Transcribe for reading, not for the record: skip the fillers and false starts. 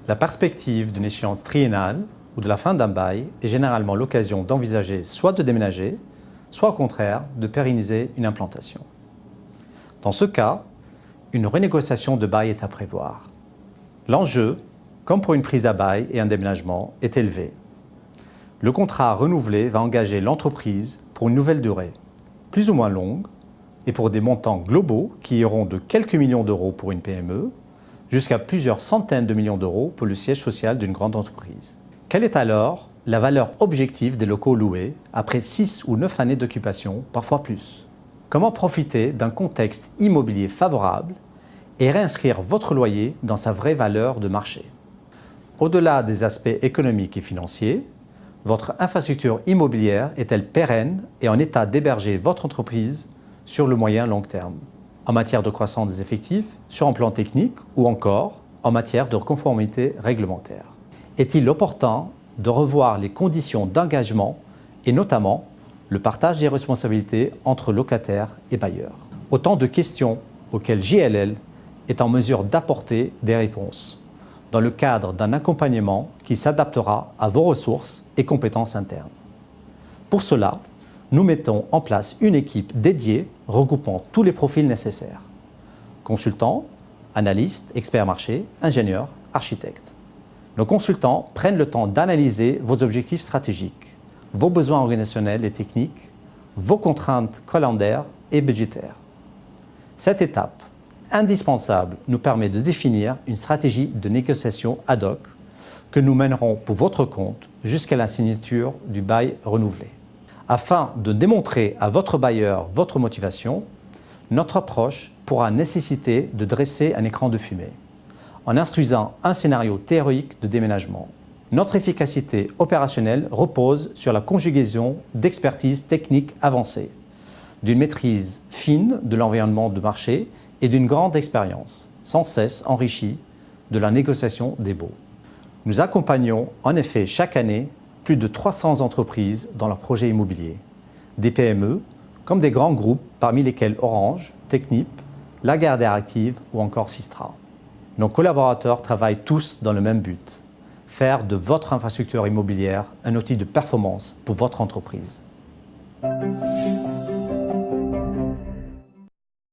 La perspective d'une échéance triennale ou de la fin d'un bail est généralement l'occasion d'envisager soit de déménager, soit au contraire de pérenniser une implantation. Dans ce cas, une renégociation de bail est à prévoir. L'enjeu, comme pour une prise à bail et un déménagement, est élevé. Le contrat renouvelé va engager l'entreprise pour une nouvelle durée, plus ou moins longue, et pour des montants globaux qui iront de quelques millions d'euros pour une PME jusqu'à plusieurs centaines de millions d'euros pour le siège social d'une grande entreprise. Quelle est alors la valeur objective des locaux loués après 6 ou 9 années d'occupation, parfois plus? Comment profiter d'un contexte immobilier favorable et réinscrire votre loyer dans sa vraie valeur de marché? Au-delà des aspects économiques et financiers, votre infrastructure immobilière est-elle pérenne et en état d'héberger votre entreprise sur le moyen long terme, en matière de croissance des effectifs, sur un plan technique ou encore en matière de conformité réglementaire? Est-il opportun de revoir les conditions d'engagement et notamment le partage des responsabilités entre locataires et bailleurs? Autant de questions auxquelles JLL est en mesure d'apporter des réponses dans le cadre d'un accompagnement qui s'adaptera à vos ressources et compétences internes. Pour cela, nous mettons en place une équipe dédiée regroupant tous les profils nécessaires. Consultants, analystes, experts marché, ingénieurs, architectes. Nos consultants prennent le temps d'analyser vos objectifs stratégiques, vos besoins organisationnels et techniques, vos contraintes calendaires et budgétaires. Cette étape, indispensable, nous permet de définir une stratégie de négociation ad hoc que nous mènerons pour votre compte jusqu'à la signature du bail renouvelé. Afin de démontrer à votre bailleur votre motivation, notre approche pourra nécessiter de dresser un écran de fumée en instruisant un scénario théorique de déménagement. Notre efficacité opérationnelle repose sur la conjugaison d'expertise technique avancée, d'une maîtrise fine de l'environnement de marché et d'une grande expérience, sans cesse enrichie de la négociation des baux. Nous accompagnons en effet chaque année plus de 300 entreprises dans leurs projets immobiliers, des PME comme des grands groupes parmi lesquels Orange, Technip, Lagardère Active ou encore Sistra. Nos collaborateurs travaillent tous dans le même but, faire de votre infrastructure immobilière un outil de performance pour votre entreprise.